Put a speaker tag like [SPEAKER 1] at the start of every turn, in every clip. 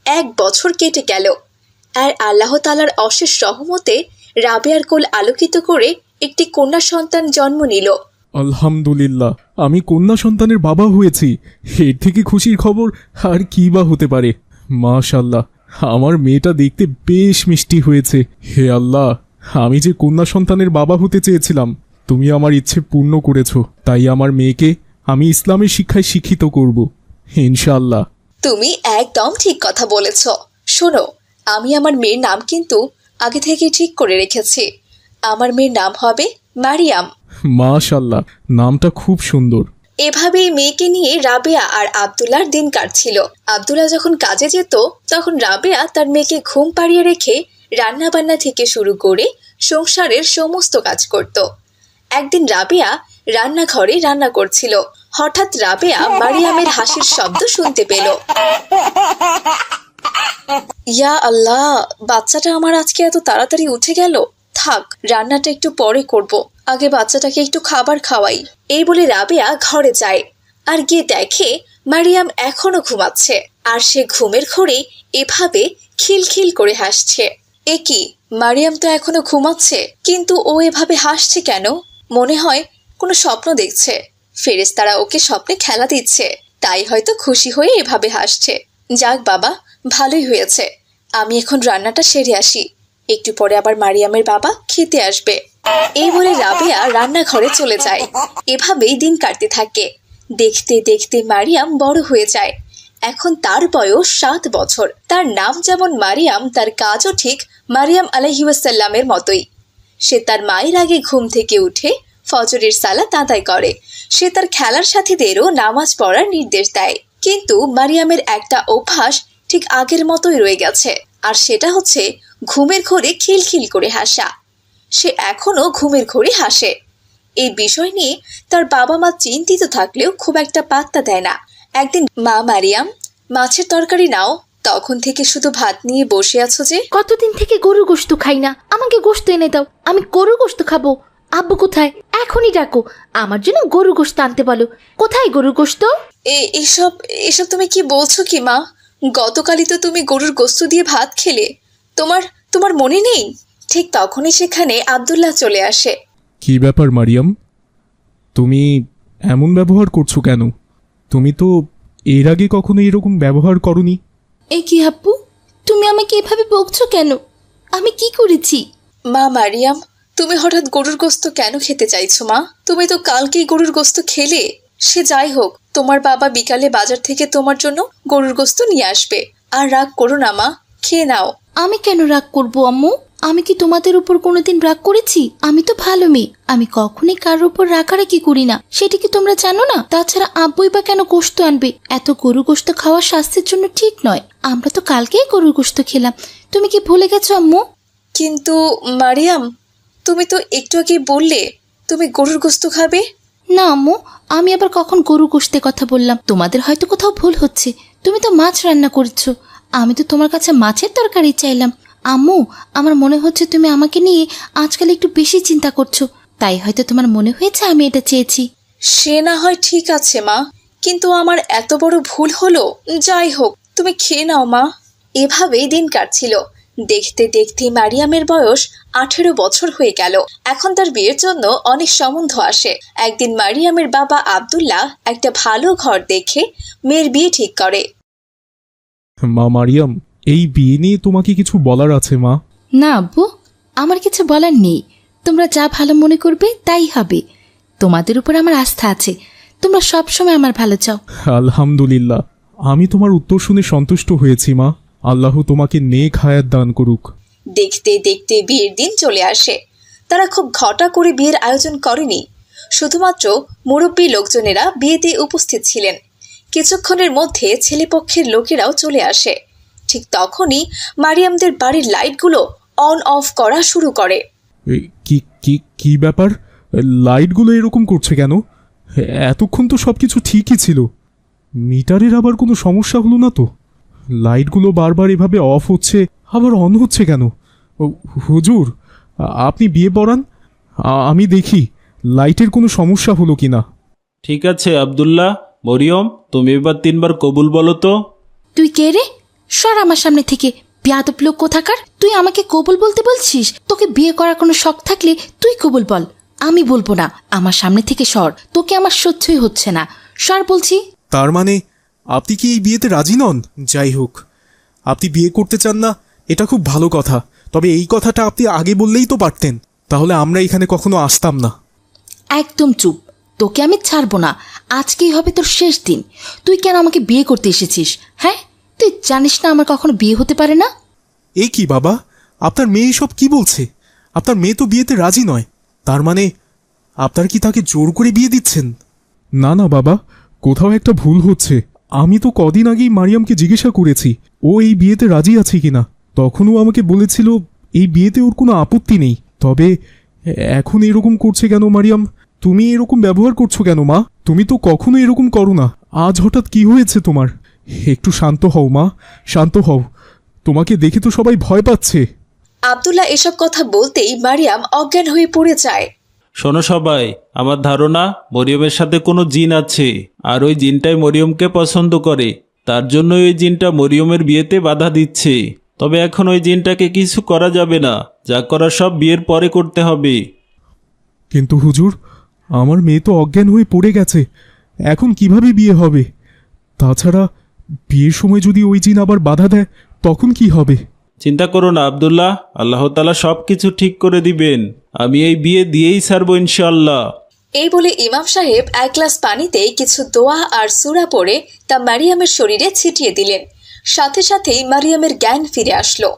[SPEAKER 1] 1 বছর কেটে গেল। আর আল্লাহ তাআলার অশেষ রহমতে রাবেয়ার কোল আলোকিত করে একটি কন্যা সন্তান জন্ম নিল।
[SPEAKER 2] আলহামদুলিল্লাহ, আমি কন্যা সন্তানের বাবা হয়েছি। এর থেকে খুশির খবর আর কি বা হতে পারে। মাশাআল্লাহ, আমার মেয়েটা দেখতে বেশ মিষ্টি হয়েছে। হে আল্লাহ, আমি যে কন্যা সন্তানের বাবা হতে চেয়েছিলাম, তুমি আমার ইচ্ছে পূর্ণ করেছো। তাই আমার মেয়েকে আমি ইসলামের শিক্ষায় শিক্ষিত করব ইনশাআল্লাহ।
[SPEAKER 1] তুমি একদম ঠিক কথা বলেছ। শোনো, আমি আমার মেয়ের নাম কিন্তু আগে থেকে ঠিক করে রেখেছি। আমার মেয়ের নাম হবে মারিয়াম।
[SPEAKER 2] মাশাআল্লাহ, নামটা খুব সুন্দর।
[SPEAKER 1] এভাবেই মেয়েকে নিয়ে রাবেয়া আর আব্দুল্লাহর দিন কাটছিল। আব্দুল্লাহ যখন কাজে যেত তখন রাবেয়া তার মেয়েকে ঘুম পাড়িয়ে রেখে রান্না বান্না থেকে শুরু করে সংসারের সমস্ত কাজ করত। একদিন রাবেয়া রান্নাঘরে রান্না করছিল। হঠাৎ রাবেয়া মারিয়ামের হাসির শব্দ শুনতে পেল। ইয়া আল্লাহ, বাচ্চাটা আমার আজকে এত তাড়াতাড়ি উঠে গেল। থাক, রান্নাটা একটু পরে করব, আগে বাচ্চাটাকে একটু খাবার খাওয়াই। এই বলে রাবেয়া ঘরে যায় আর গিয়ে দেখে মারিয়াম এখনো ঘুমাচ্ছে। আর সে ঘুমের ঘোরে এভাবে খিলখিল করে হাসছে। এ কি, মারিয়াম তো এখনো ঘুমাচ্ছে, কিন্তু ও এভাবে হাসছে কেন? মনে হয় কোনো স্বপ্ন দেখছে। ফেরেশতারা ওকে স্বপ্নে খেলা দিচ্ছে, তাই হয়তো খুশি হয়ে এভাবে হাসছে। যাক বাবা, ভালোই হয়েছে। আমি এখন রান্নাটা সেরে আসি, একটু পরে আবার মারিয়ামের বাবা খেতে আসবে। এই বলে রাবেয়া রান্নাঘরে চলে যায়। এভাবেই দিন কাটতে থাকে। দেখতে দেখতে মারিয়াম বড় হয়ে যায়। এখন তার বয়স 7 বছর। তার নাম যেমন মারিয়াম, তার কাজও ঠিক মারিয়াম আলাইহিওয়াসাল্লামের মতোই। সে তার মায়ের আগে ঘুম থেকে উঠে ফজরের সালাত আদায় করে। সে তার খেলার সাথীদেরও নামাজ পড়ার নির্দেশ দেয়। কিন্তু মারিয়ামের একটা অভ্যাস ঠিক আগের মতোই রয়ে গেছে, আর সেটা হচ্ছে ঘুমের ঘোরে খিলখিল করে হাসা। সে এখনো ঘুমের ঘোরে হাসে। এই বিষয় নিয়ে তার বাবা মা চিন্তিত থাকলেও খুব একটা পাত্তা দেয় না। একদিন, মা মারিয়াম, মাছের তরকারি নাও। তখন থেকে শুধু ভাত নিয়ে বসে আছো যে?
[SPEAKER 3] কতদিন থেকে গরুর গোশত খাই না, আমাকে গোশত এনে দাও, আমি গরুর গোশত খাবো। আব্বু কোথায়? এখনই ডাকো, আমার জন্য গরুর গোশত আনতে বলো। কোথায় গরুর গোশত?
[SPEAKER 1] এসব এসব তুমি কি বলছো কি মা? গতকালই তো তুমি গরুর গোশত দিয়ে ভাত খেলে। তোমার তোমার মনে নেই? ঠিক তখনই সেখানে আব্দুল্লাহ চলে আসে।
[SPEAKER 2] কি ব্যাপার মারিয়াম, তুমি এমন ব্যবহার করছো কেন? তুমি তো এর আগে কখনো এরকম ব্যবহার করনি।
[SPEAKER 3] এ কি আব্বু, তুমি আমাকে এভাবে বকছো কেন? আমি কি করেছি?
[SPEAKER 1] মা মারিয়াম, তুমি হঠাৎ গরুর গোশত কেন খেতে চাইছো মা? তুমি তো কালকেই গরুর গোশত খেলে। সে যাই হোক, তোমার বাবা বিকালে বাজার থেকে তোমার জন্য গরুর গোশত নিয়ে আসবে। আর রাগ করো না মা, খেয়ে নাও।
[SPEAKER 3] আমি কেন রাগ করবো আম্মু? আমি কি তোমাদের উপর কোনোদিন রাগ করেছি? আমি তো ভালো মেয়ে, আমি কখনই কারোর উপর রাগারাগি করি না। সেটা কি তোমরা জানো না? তাছাড়া আব্বুই বা কেন গোশত আনবে? এত গরু গোশত খাওয়া স্বাস্থ্যের জন্য ঠিক নয়। আমরা তো কালকেই গরুর গোশত খেলাম, তুমি কি ভুলে গেছো আম্মু?
[SPEAKER 1] কিন্তু মারিয়াম, তুমি তো একটু আগেই বললে তুমি গরুর গোশত খাবে।
[SPEAKER 3] না আম্মু, আমি আবার কখন গরু গোশতের কথা বললাম? তোমাদের হয়তো কোথাও ভুল হচ্ছে। তুমি তো মাছ রান্না করেছো, আমি তো তোমার কাছে মাছের তরকারি চাইলাম। আম্মু, আমার মনে হচ্ছে তুমি আমাকে নিয়ে আজকাল একটু বেশি চিন্তা করছো, তাই হয়তো তোমার মনে হয়েছে আমি এটা চেয়েছি।
[SPEAKER 1] সে না হয় ঠিক আছে মা, কিন্তু আমার এত বড় ভুল হলো। যাই হোক, তুমি খেয়ে নাও মা। এভাবেই দিন কাটছিল। দেখতে দেখতে মারিয়ামের বয়স 18 বছর হয়ে গেল। এখন তার বিয়ের জন্য অনেক সম্বন্ধ আসে। একদিন মারিয়ামের বাবা আব্দুল্লাহ একটা ভালো ঘর দেখে মেয়ের বিয়ে ঠিক করে।
[SPEAKER 2] মা মারিয়াম, এই বিয়ে নিয়ে তোমাকে কিছু বলার আছে মা?
[SPEAKER 3] না আব্বু, আমার কিছু বলার নেই। তোমরা যা ভালো মনে করবে তাই হবে। তোমাদের উপর আমার আস্থা আছে, তোমরা সবসময় আমার ভালো চাও।
[SPEAKER 2] আলহামদুলিল্লাহ, আমি তোমার উত্তর শুনে সন্তুষ্ট হয়েছি মা। আল্লাহ তোমাকে নেক হায়াত দান করুক।
[SPEAKER 1] দেখতে দেখতে বিয়ের দিন চলে আসে। তারা খুব ঘটা করে বিয়ের আয়োজন করেনি, শুধুমাত্র মুরব্বী লোকজনেরা বিয়েতে উপস্থিত ছিলেন। কিছুক্ষণের মধ্যে ছেলেপক্ষের লোকেরাও চলে আসে। ঠিক তখনই মারিয়ামদের বাড়ির লাইটগুলো অন অফ করা শুরু করে।
[SPEAKER 2] কি কি কি ব্যাপার? লাইটগুলো এরকম করছে কেন? এতক্ষণ তো সব কিছু ঠিকই ছিল। মিটারের আবার কোনো সমস্যা হলো না তো? লাইটগুলো বারবার এভাবে অফ হচ্ছে আবার অন হচ্ছে কেন? হুজুর, আপনি বিয়ে পড়ান, আমি দেখি লাইটের কোনো সমস্যা হলো কিনা।
[SPEAKER 4] ঠিক আছে আব্দুল্লাহ, মরিয়ম, তুমি এবার 3 বার কবুল বলো তো।
[SPEAKER 3] তুই কে রে? সর আমার সামনে থেকে, বেয়াদব লোক কোথাকার। তুই আমাকে কবুল বলতে বলছিস? তোকে বিয়ে করার কোনো শখ থাকলে তুই কবুল বল, আমি বলবো না। আমার সামনে থেকে সর, তোকে আমার সহ্যই হচ্ছে না, সর বলছি।
[SPEAKER 2] তার মানে আপনি কি এই বিয়েতে রাজি নন? যাই হোক, আপনি বিয়ে করতে চান না এটা খুব ভালো কথা, তবে এই কথাটা আপনি আগে বললেই তো পারতেন, তাহলে আমরা এখানে কখনো আসতাম না।
[SPEAKER 3] একদম চুপ, তোকে আমি ছাড়বো না। আজকেই হবে তোর শেষ দিন। তুই কেন আমাকে বিয়ে করতে এসেছিস? হ্যাঁ, তুই জানিস না আমার কখনো বিয়ে হতে পারে না?
[SPEAKER 2] এ কি বাবা, আপনার মেয়ে সব কি বলছে? আপনার মেয়ে তো বিয়েতে রাজি নয়, তার মানে আপনার কি তাকে জোর করে বিয়ে দিচ্ছেন? না না বাবা, কোথাও একটা ভুল হচ্ছে। আমি তো কদিন আগেই মারিয়ামকে জিজ্ঞাসা করেছি ও এই বিয়েতে রাজি আছে কিনা। তখনও আমাকে বলেছিল এই বিয়েতে ওর কোনো আপত্তি নেই। তবে এখন এরকম করছে কেন মারিয়াম? তুমি এরকম ব্যবহার করছো কেন মা? তুমি তো কখনো এরকম করো না, আজ হঠাৎ কি হয়েছে তোমার? একটু শান্ত হও মা, শান্ত হও। তোমাকে দেখে তো সবাই ভয় পাচ্ছে।
[SPEAKER 1] আব্দুল্লাহ এসব কথা বলতেই মারিয়াম অজ্ঞান হয়ে পড়ে যায়।
[SPEAKER 4] শোনো সবাই, আমার ধারণা মরিয়মের সাথে কোনো জিন আছে, আর ওই জিনটাই মরিয়মকে পছন্দ করে। তার জন্য ওই জিনটা মরিয়মের বিয়েতে বাধা দিচ্ছে। তবে এখন ওই জিনটাকে কিছু করা যাবে না, যা করার সব বিয়ের পরে করতে হবে।
[SPEAKER 2] কিন্তু হুজুর, আমার মেয়ে তো অজ্ঞান হয়ে পড়ে গেছে, এখন কিভাবে বিয়ে হবে? তাছাড়া বিয়ের সময় যদি ওই জিন আবার বাধা দেয় তখন কি হবে?
[SPEAKER 4] চিন্তা করো না আব্দুল্লাহ, আল্লাহ তাআলা সব কিছু ঠিক করে দিবেন। আমি এই বিয়ে দিয়েই ছাড়বো ইনশাআল্লাহ।
[SPEAKER 1] এই বলে ইমাম সাহেব এক গ্লাস পানিতে কিছু দোয়া আর সূরা পড়ে তা মারিয়ামের শরীরে ছিটিয়ে দিলেন। সাথে সাথেই মারিয়ামের জ্ঞান ফিরে আসলো।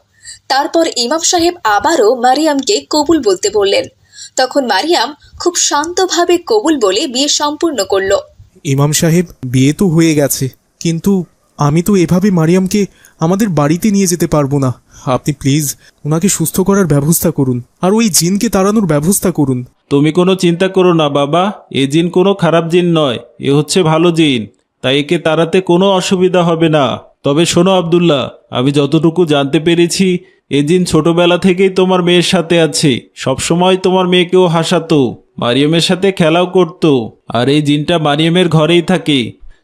[SPEAKER 1] তারপর ইমাম সাহেব আবারও মারিয়ামকে কবুল বলতে বললেন। তখন মারিয়াম খুব শান্তভাবে কবুল বলে বিয়ে সম্পূর্ণ করল।
[SPEAKER 2] ইমাম সাহেব, বিয়ে তো হয়ে গেছে, কিন্তু আমি তো এভাবে মারিয়ামকে আমাদের বাড়িতে নিয়ে যেতে পারবো না। আপনি প্লিজ ওনাকে সুস্থ করার ব্যবস্থা করুন, আর ওই জিনকে তাড়ানোর ব্যবস্থা করুন।
[SPEAKER 4] তুমি কোনো চিন্তা করো না বাবা, এ জিন কোনো খারাপ জিন নয়, এ হচ্ছে ভালো জিন, তাই একে তাড়াতে কোনো অসুবিধা হবে না। তবে শোনো আব্দুল্লাহ, আমি যতটুকু জানতে পেরেছি এ জিন ছোটবেলা থেকেই তোমার মেয়ের সাথে আছে, সবসময় তোমার মেয়েকেও হাসাতো, মারিয়ামের সাথে খেলাও করতো। আর এই জিনটা মারিয়ামের ঘরেই থাকে,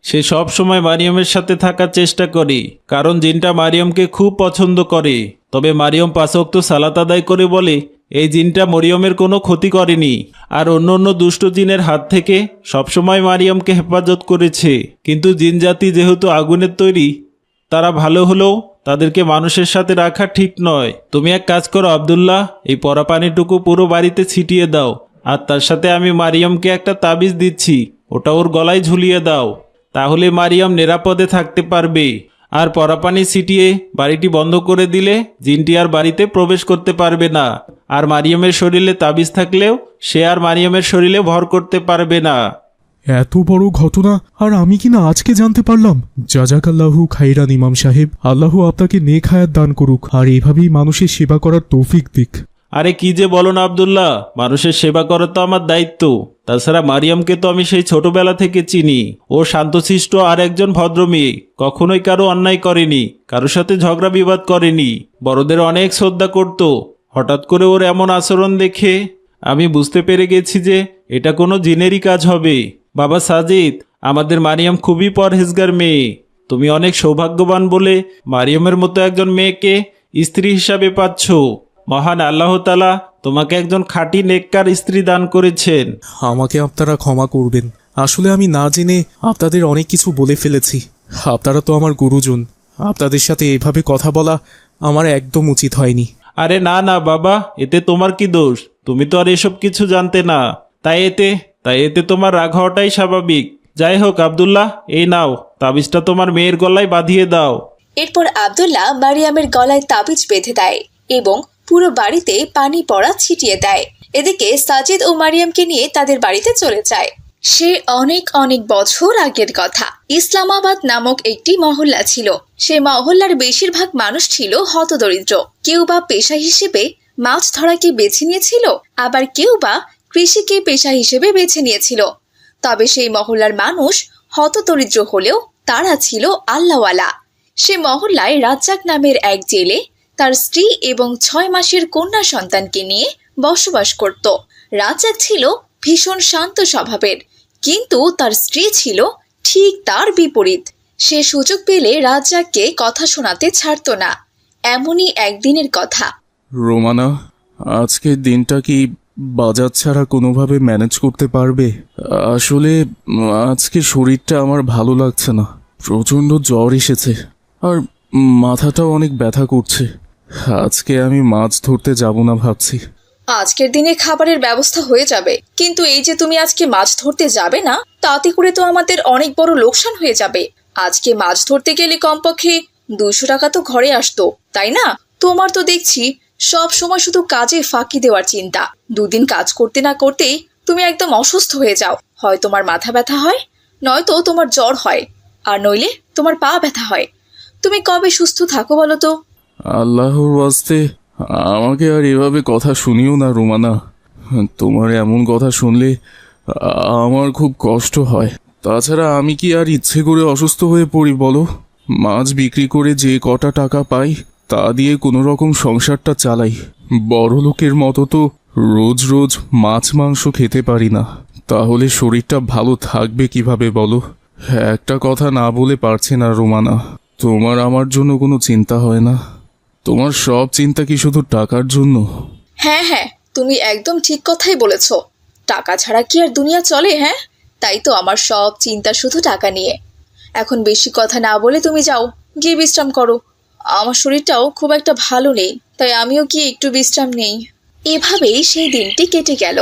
[SPEAKER 4] সে সব সময় মারিয়ামের সাথে থাকার চেষ্টা করে, কারণ জিনটা মারিয়ামকে খুব পছন্দ করে। তবে মারিয়াম 5 ওয়াক্ত সালাত আদায় করে বলে এই জিনটা মরিয়মের কোনো ক্ষতি করেনি, আর অন্য অন্য দুষ্ট জিনের হাত থেকে সবসময় মারিয়ামকে হেফাজত করেছে। কিন্তু জিন জাতি যেহেতু আগুনের তৈরি, তারা ভালো হলেও তাদেরকে মানুষের সাথে রাখা ঠিক নয়। তুমি এক কাজ করো আব্দুল্লাহ, এই পরা পানিটুকু পুরো বাড়িতে ছিটিয়ে দাও, আর তার সাথে আমি মারিয়ামকে একটা তাবিজ দিচ্ছি, ওটা ওর গলায় ঝুলিয়ে দাও, তাহলে মারিয়াম নিরাপদে থাকতে পারবে। আর পরাপানি ছিটিয়ে বাড়িটি বন্ধ করে দিলে জিনটি আর বাড়িতে প্রবেশ করতে পারবে না। আর মারিয়ামের শরীরে তাবিজ থাকলেও সে আর মারিয়ামের শরীরে ভর করতে পারবে না।
[SPEAKER 2] এত বড় ঘটনা আর আমি কিনা আজকে জানতে পারলাম। জাজাকাল্লাহু খাইরান ইমাম সাহেব, আল্লাহ আপনাকে নেক হায়াত দান করুক, আর এভাবেই মানুষের সেবা করার তৌফিক দিক।
[SPEAKER 4] আরে কি যে বলো না আব্দুল্লাহ, মানুষের সেবা করা তো আমার দায়িত্ব। তাছাড়া মারিয়ামকে তো আমি সেই ছোটবেলা থেকে চিনি, ও শান্তশিষ্ট আর একজন ভদ্র মেয়ে, কখনোই কারো অন্যায় করেনি, কারোর সাথে ঝগড়া বিবাদ করেনি, বড়দের অনেক শ্রদ্ধা করত। হঠাৎ করে ওর এমন আচরণ দেখে আমি বুঝতে পেরে গেছি যে এটা কোনো জিনেরই কাজ হবে। বাবা সাজিদ, আমাদের মারিয়াম খুবই পরহেজগার মেয়ে, তুমি অনেক সৌভাগ্যবান বলে মারিয়ামের মতো একজন মেয়েকে স্ত্রী হিসাবে পাচ্ছ। মহান আল্লাহ তাআলা তোমাকে একজন খাঁটি নেককার স্ত্রী দান করেছেন।
[SPEAKER 2] আমাকে আপনারা ক্ষমা করবেন, আসলে আমি না জেনে আপনাদের অনেক কিছু বলে ফেলেছি। আপনারা তো আমার গুরুজন, আপনাদের সাথে এভাবে কথা বলা আমার একদম উচিত হয়নি।
[SPEAKER 4] আরে না না বাবা, এতে তোমার কি দোষ? তুমি তো আর এসব কিছু জানতে না, তাই এতে তোমার রাগ হওয়াটাই স্বাভাবিক। যাই হোক আব্দুল্লাহ, এই নাও, তাবিজটা তোমার মেয়ের গলায় বাঁধিয়ে দাও।
[SPEAKER 1] এরপর আব্দুল্লাহ মারিয়ামের গলায় তাবিজ বেঁধে দেয় এবং পুরো বাড়িতে পানি পড়া ছিটিয়ে দেয়। এদিকে সাজিদ ও মারিয়ামকে নিয়ে তাদের বাড়িতে চলে যায়। সে অনেক অনেক বছর আগের কথা। ইসলামাবাদ নামক একটি মহল্লা ছিল। সে মহল্লার বেশিরভাগ মানুষ ছিল হতদরিদ্র। কেউ বা পেশা হিসেবে মাছ ধরাকে বেছে নিয়েছিল, আবার কেউ বা কৃষিকে পেশা হিসেবে বেছে নিয়েছিল। তবে সেই মহল্লার মানুষ হতদরিদ্র হলেও তারা ছিল আল্লাহওয়ালা। সে মহল্লায় রাজ্জাক নামের এক জেলে তার স্ত্রী এবং 6 মাসের কন্যা সন্তানকে নিয়ে বসবাস করত। রাজ্জাক ছিল ভীষণ শান্ত স্বভাবের, কিন্তু তার স্ত্রী ছিল ঠিক তার বিপরীত। সে সুযোগ পেলে রাজ্জাককে কথা শোনাতে ছাড়তো না। এমনই একদিনের কথা।
[SPEAKER 2] রোমানা, আজকের দিনটা কি বাজার ছাড়া কোনোভাবে ম্যানেজ করতে পারবে? আসলে আজকে শরীরটা আমার ভালো লাগছে না, প্রচণ্ড জ্বর এসেছে আর মাথাটাও অনেক ব্যথা করছে। আজকে আমি মাছ ধরতে যাব না ভাবছি।
[SPEAKER 1] আজকের দিনে খাবারের ব্যবস্থা হয়ে যাবে, কিন্তু এই যে তুমি আজকে মাছ ধরতে যাবে না, তাতে করে তো আমাদের অনেক বড় লোকসান হয়ে যাবে। আজকে মাছ ধরতে গেলে কমপক্ষে 200 টাকা তো ঘরে আসতো, তাই না? তোমার তো দেখছি সব সময় শুধু কাজে ফাঁকি দেওয়ার চিন্তা। 2 দিন কাজ করতে না করতেই তুমি একদম অসুস্থ হয়ে যাও। হয় তোমার মাথা ব্যথা হয়, নয়তো তোমার জ্বর হয়, আর নইলে তোমার পা ব্যথা হয়। তুমি কবে সুস্থ থাকো বলো তো?
[SPEAKER 2] আল্লাহর ওয়াস্তে আমাকে আর এভাবে কথা শুনিও না রোমানা। তোমার এমন কথা শুনলে আমার খুব কষ্ট হয়। তাছাড়া আমি কি আর ইচ্ছে করে অসুস্থ হয়ে পড়ি বলো? মাছ বিক্রি করে যে কটা টাকা পাই তা দিয়ে কোনো রকম সংসারটা চালাই। বড় লোকের মতো তো রোজ রোজ মাছ মাংস খেতে পারি না, তাহলে শরীরটা ভালো থাকবে কিভাবে বলো? একটা কথা না বলে পারছি না রোমানা। তোমার আমার জন্য কোনো চিন্তা হয় না? তোমার সব চিন্তা কি শুধু টাকার জন্য?
[SPEAKER 1] হ্যাঁ হ্যাঁ, তুমি একদম ঠিক কথাই বলেছ। টাকা ছাড়া কি আর দুনিয়া চলে? হ্যাঁ, তাই তো আমার সব চিন্তা শুধু টাকা নিয়ে। এখন বেশি কথা না বলে তুমি যাও, গিয়ে বিশ্রাম করো। আমার শরীরটাও খুব একটা ভালো নেই, তাই আমিও গিয়ে একটু বিশ্রাম নেই। এভাবেই সেই দিনটি কেটে গেল।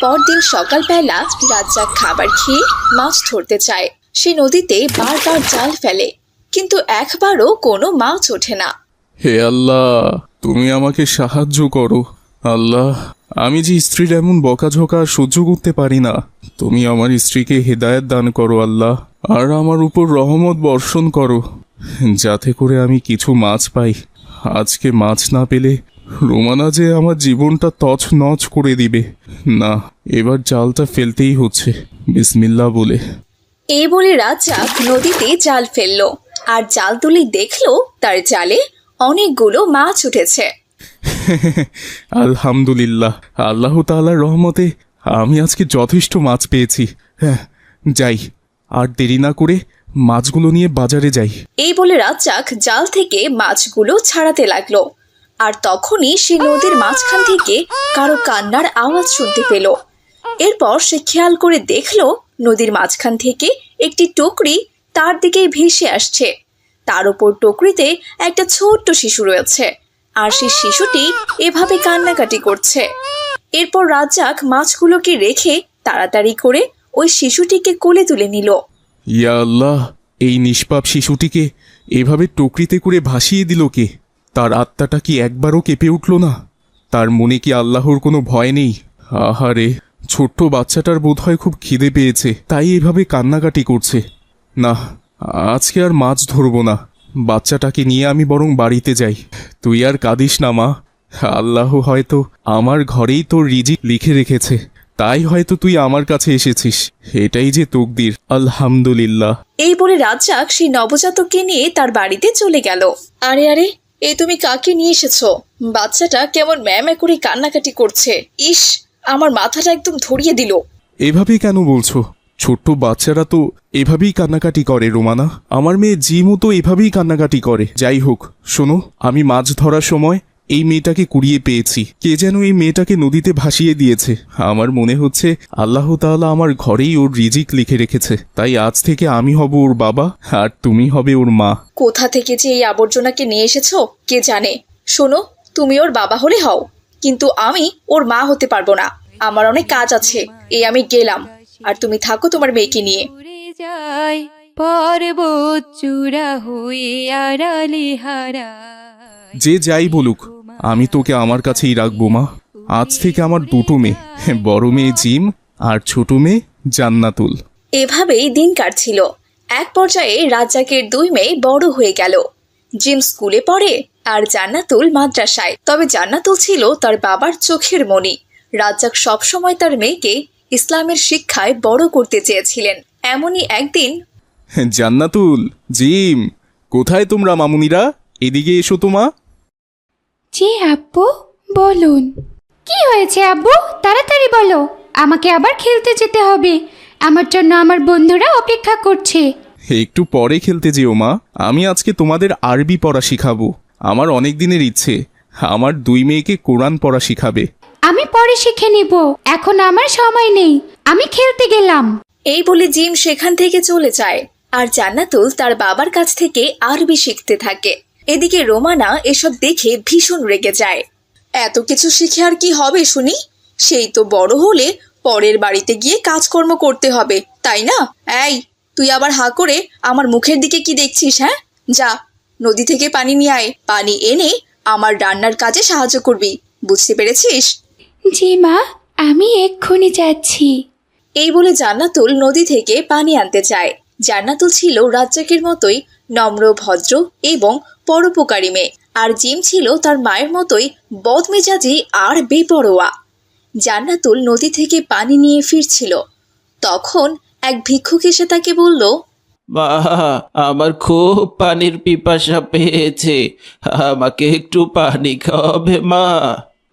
[SPEAKER 1] পরদিন সকালবেলা রাজ্জাক খাবার খেয়ে মাছ ধরতে চায়। সে নদীতে বারবার জাল ফেলে, কিন্তু একবারও কোনো মাছ ওঠে না।
[SPEAKER 2] হে আল্লাহ, তুমি আমাকে সাহায্য করো। আল্লাহ, আমি যে স্ত্রীর এমন বকাঝকা সহ্য করতে পারি না, তুমি আমার স্ত্রীকে হেদায়েত দান করো আল্লাহ, আর আমার উপর রহমত বর্ষণ করো, যাতে করে আমি কিছু মাছ পাই। আজকে মাছ না পেলে রোমানা যে আমার জীবনটা তছনছ করে দিবে। না, এবার জালটা ফেলতেই হচ্ছে, বিসমিল্লাহ বলে।
[SPEAKER 1] এই বলে রাজ্জাক নদীতে জাল ফেললো, আর জাল তুলে দেখলো তার জালে অনেকগুলো মাছ উঠেছে।
[SPEAKER 2] আলহামদুলিল্লাহ, আল্লাহ তাআলার রহমতে আমি আজকে যথেষ্ট মাছ পেয়েছি। হ্যাঁ, যাই, আর দেরি না করে মাছগুলো নিয়ে বাজারে যাই।
[SPEAKER 1] এই বলে রাজ্জাক জাল থেকে মাছগুলো ছাড়াতে লাগলো, আর তখনই সে নদীর মাঝখান থেকে কারো কান্নার আওয়াজ শুনতে পেল। এরপর সে খেয়াল করে দেখলো নদীর মাঝখান থেকে একটি টুকরি তার দিকেই ভেসে আসছে। তার উপর টুকরিতে একটা ছোট্ট শিশু রয়েছে, আর সেই শিশুটি এভাবে কান্নাকাটি করছে। এরপর রাজ্জাক মাছগুলোকে রেখে তাড়াতাড়ি করে ওই শিশুটিকে কোলে তুলে নিল।
[SPEAKER 2] ইয়া আল্লাহ, এই নিষ্পাপ শিশুটিকে এভাবে টুকরিতে করে ভাসিয়ে দিল কে? তার আত্মাটা কি একবারও কেঁপে উঠল না? তার মনে কি আল্লাহর কোনো ভয় নেই? আহারে, ছোট্ট বাচ্চাটার বোধহয় খুব খিদে পেয়েছে, তাই এভাবে কান্নাকাটি করছে। না, আজকে আর মাছ ধরবো না, বাচ্চাটাকে নিয়ে আমি বরং বাড়িতে যাই। তুই আর কাঁদিস না মা, আল্লাহ হয়তো আমার ঘরেই তোর রিজিক লিখে রেখেছে, তাই হয়তো তুই আমার কাছে এসেছিস, এটাই যে তকদির। আলহামদুলিল্লাহ।
[SPEAKER 1] এই বলে রাজ্জাক সেই নবজাতককে নিয়ে তার বাড়িতে চলে গেল। আরে আরে, এই তুমি কাকে নিয়ে এসেছো? বাচ্চাটা কেমন ম্যামে করে কান্নাকাটি করছে। ইস, আমার মাথাটা একদম ধরিয়ে দিল।
[SPEAKER 2] এভাবে কেন বলছো? ছোট্ট বাচ্চারা তো এভাবেই কান্নাকাটি করে রোমানা। আমার মেয়ে জিমও তো এভাবেই কান্নাকাটি করে। যাই হোক, শোনো, আমি মাছ ধরার সময় এই মেয়েটাকে কুড়িয়ে পেয়েছি। কে যেন এই মেয়েটাকে নদীতে ভাসিয়ে দিয়েছে। আমার মনে হচ্ছে আল্লাহ তাআলা আমার ঘরেই ওর রিজিক লিখে রেখেছে, তাই আজ থেকে আমি হব ওর বাবা আর তুমি হবে ওর মা।
[SPEAKER 1] কোথা থেকে যে এই আবর্জনাকে নিয়ে এসেছো কে জানে। শোনো, তুমি ওর বাবা হলে হও, কিন্তু আমি ওর মা হতে পারবো না। আমার অনেক কাজ আছে, এই আমি গেলাম, আর তুমি থাকো তোমার মেয়েকে নিয়ে।
[SPEAKER 5] যায় পর্বত চূড়া হয়ে আড়ালে হারা।
[SPEAKER 2] যে যাই বলুক, আমি তোকে আমার কাছেই রাখবো মা। আজ থেকে আমার দুটো মেয়ে, বড় মেয়ে জিম আর ছোট মেয়ে জান্নাতুল।
[SPEAKER 1] এভাবেই দিন কাটছিল। এক পর্যায়ে রাজ্জাকের 2 মেয়ে বড় হয়ে গেল। জিম স্কুলে পড়ে আর জান্নাতুল মাদ্রাসায়। তবে জান্নাতুল ছিল তার বাবার চোখের মণি। রাজ্জাক সবসময় তার মেয়েকে ইসলামের শিক্ষায় বড় করতে চেয়েছিলেন। এমনই একদিন,
[SPEAKER 2] জান্নাতুল, জিম, কোথায় তোমরা মামুনিরা? এদিকে এসো তো মা।
[SPEAKER 6] জি আব্বু, বলুন। কি হয়েছে আব্বু? তাড়াতাড়ি বলো, আমাকে আবার খেলতে যেতে হবে। আমার জন্য আমার বন্ধুরা অপেক্ষা করছে।
[SPEAKER 2] একটু পরে খেলতে যেও মা, আমি আজকে তোমাদের আরবি পড়া শিখাবো। আমার অনেক দিনের ইচ্ছে, আমার 2 মেয়েকে কোরআন পড়া শিখাবে।
[SPEAKER 6] আমি পরে শিখে নিব, এখন আমার সময় নেই, আমি খেলতে গেলাম।
[SPEAKER 1] এই বলে জিম সেখান থেকে চলে যায় আর জান্নাতুল তার বাবার কাছ থেকে আরবি শিখতে থাকে। এদিকে রোমানা এসব দেখে ভীষণ রেগে যায়। এত কিছু শিখে আর কি হবে শুনি? সেই তো বড় হলে পরের বাড়িতে গিয়ে কাজকর্ম করতে হবে, তাই না? এই, তুই আবার হা করে আমার মুখের দিকে কি দেখছিস? হ্যাঁ, যা নদী থেকে পানি নিয়ে আয়, পানি এনে আমার রান্নার কাজে সাহায্য করবি, বুঝতে পেরেছিস?
[SPEAKER 6] জি মা, আমি এক্ষুনি যাচ্ছি।
[SPEAKER 1] এই বলে জান্নাতুল নদী থেকে পানি আনতে চায়। জান্নাতুল ছিল রাজ্জাকের মতোই নম্র, ভদ্র এবং পরোপকারী মেয়ে, আর জিম ছিল তার মায়ের মতোই বদমেজাজি আর বেপরোয়া। জান্নাতুল নদী থেকে পানি নিয়ে ফিরছিল, তখন এক ভিক্ষুক এসে তাকে বলল,
[SPEAKER 4] মা, আমার খুব পানির পিপাসা পেয়েছে, আমাকে একটু পানি খাওয়াবে মা?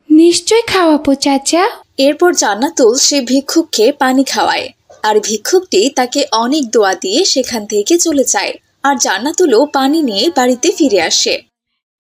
[SPEAKER 6] নিশ্চয় খাওয়াবো চাচা।
[SPEAKER 1] এরপর জান্নাতুল সে ভিক্ষুককে পানি খাওয়ায়, আর ভিক্ষুকটি তাকে অনেক দোয়া দিয়ে সেখান থেকে চলে যায়। আর জান্নাতুলও পানি নিয়ে বাড়িতে ফিরে আসে।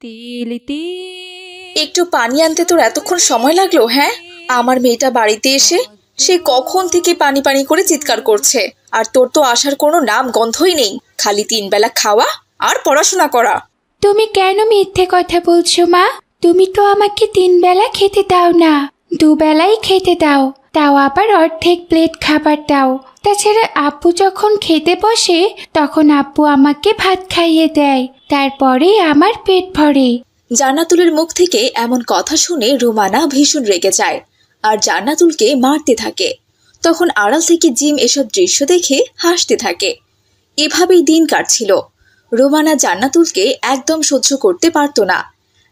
[SPEAKER 5] তিল তিল
[SPEAKER 1] একটু পানি আনতে তোর এতক্ষণ সময় লাগলো? হ্যাঁ, আমার মেয়েটা বাড়িতে এসে সে কখন থেকে পানি পানি করে চিৎকার করছে, আর তোর তো আসার কোনো নাম গন্ধই নেই। খালি 3 বেলা খাওয়া আর পড়াশোনা করা।
[SPEAKER 6] তুমি কেন মিথ্যে কথা বলছো মা? তুমি তো আমাকে 3 বেলা খেতে দাও না, 2 বেলাই খেতে দাও, তাও আবার অর্ধেক প্লেট খাবার দাও। তাছাড়া আব্বু যখন খেতে বসে তখন আব্বু আমাকে ভাত খাইয়ে দেয়, তারপরে আমার পেট ভরে।
[SPEAKER 1] জান্নাতুলের মুখ থেকে এমন কথা শুনে রোমানা ভীষণ রেগে যায় আর জান্নাতুলকে মারতে থাকে। তখন আড়াল থেকে জিম এসব দৃশ্য দেখে হাসতে থাকে। এভাবেই দিন কাটছিল। রোমানা জান্নাতুলকে একদম সহ্য করতে পারত না।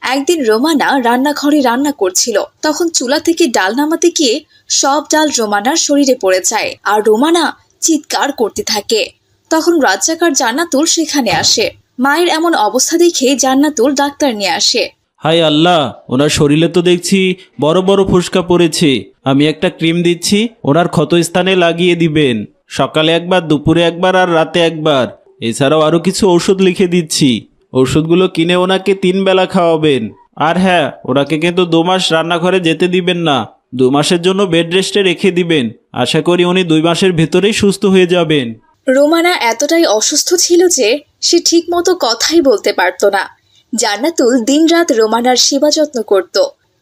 [SPEAKER 1] একদিন রোমানা রান্নাঘরে রান্না করছিল, তখন চুলা থেকে ডাল নামাতে গিয়ে সব ডাল রোমানার শরীরে পড়ে যায় আর রোমানা চিৎকার করতে থাকে। তখন রাজ্জাক আর জান্নাতুল সেখানে আসে। মায়ের এমন অবস্থা দেখে জান্নাতুল ডাক্তার নিয়ে আসে।
[SPEAKER 4] হায় আল্লাহ, ওনার শরীরে তো দেখছি বড় বড় ফোসকা পড়েছে। আমি একটা ক্রিম দিচ্ছি, ওনার ক্ষতস্থানে লাগিয়ে দিবেন। সকালে একবার, দুপুরে একবার আর রাতে একবার। এছাড়াও আরও কিছু ঔষধ লিখে দিচ্ছি, ওষুধগুলো কিনে ওনাকে 3 বেলা খাওয়াবেন। আর হ্যাঁ, ওনাকে কিন্তু 2 মাস রান্নাঘরে যেতে দিবেন না, 2 মাসের জন্য বেড রেস্টে রেখে দিবেন। আশা করি উনি 2 মাসের ভেতরেই সুস্থ হয়ে যাবেন।
[SPEAKER 1] রোমানা এতটাই অসুস্থ ছিল যে সে ঠিকমতো কথাই বলতে পারত না। জান্নাতুল দিনরাত রোমানার সেবা যত্ন করত,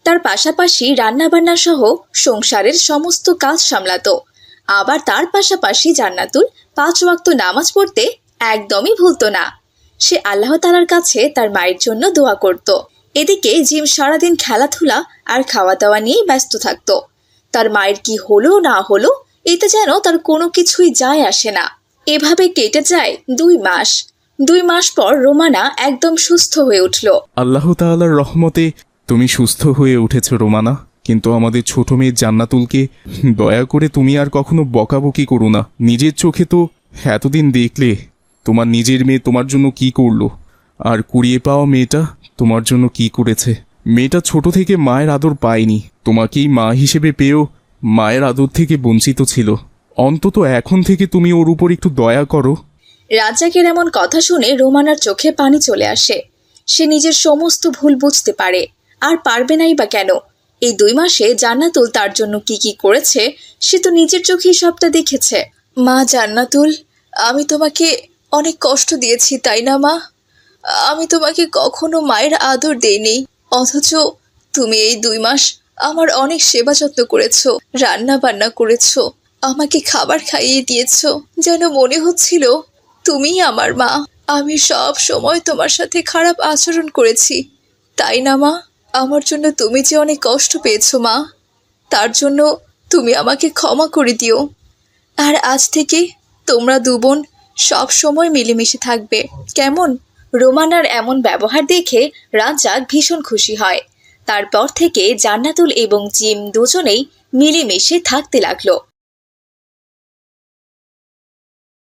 [SPEAKER 1] তার পাশাপাশি রান্নাবান্না সহ সংসারের সমস্ত কাজ সামলাতো। আবার তার পাশাপাশি জান্নাতুল 5 ওয়াক্ত নামাজ পড়তে একদমই ভুলতো না। সে আল্লাহ তাআলার কাছে তার মায়ের জন্য দোয়া করত। এদিকে জিম সারাদিন খেলাধুলা আর খাওয়া দাওয়া নিয়ে ব্যস্ত থাকতো। তার মায়ের কি হলো না হলো এতে যেন তার কোনো কিছুই যায় আসে না। এভাবে কেটে যায় 2 মাস। 2 মাস পর রোমানা একদম সুস্থ হয়ে উঠল।
[SPEAKER 2] আল্লাহ তাআলার রহমতে তুমি সুস্থ হয়ে উঠেছ রোমানা, কিন্তু আমাদের ছোট মেয়ে জান্নাতুলকে দয়া করে তুমি আর কখনো বকাবকি করো না। নিজের চোখে তো এতদিন দেখলে তোমার নিজের মেয়ে তোমার জন্য কি করলো, আর কুড়িয়ে পাওয়া মেয়েটা তোমার জন্য কি করেছে। মেয়েটা ছোট থেকে মায়ের আদর পায়নি, তোমাকেই মা হিসেবে পেয়েও মায়ের আদর থেকে বঞ্চিত ছিল। অন্তত এখন থেকে তুমি ওর উপর একটু দয়া করো।
[SPEAKER 1] রাজ্জাকের এমন কথা শুনে রোমানার চোখে পানি চলে আসে। সে নিজের সমস্ত ভুল বুঝতে পারে, আর পারবে নাই বা কেন। এই 2 মাসে জান্নাতুল তার জন্য কি কি করেছে সে তো নিজের চোখেই সবটা দেখেছে। মা জান্নাতুল, আমি তোমাকে অনেক কষ্ট দিয়েছি, তাই না মা? আমি তোমাকে কখনো মায়ের আদর দেইনি, অথচ তুমি এই 2 মাস আমার অনেক সেবা যত্ন করেছো, রান্না বান্না করেছো, আমাকে খাবার খাইয়ে দিয়েছো, যেন মনে হচ্ছিল তুমিই আমার মা। আমি সব সময় তোমার সাথে খারাপ আচরণ করেছি, তাই না মা? আমার জন্য তুমি যে অনেক কষ্ট পেয়েছো মা, তার জন্য তুমি আমাকে ক্ষমা করে দিও। আর আজ থেকে তোমরা 2 বোন সব সময় মিলেমিশে থাকবে, কেমন? রোমানার এমন ব্যবহার দেখে রাজ্জাক ভীষণ খুশি হয়। তারপর থেকে জান্নাতুল এবং জিম দুজনেই মিলেমিশে থাকতে লাগলো।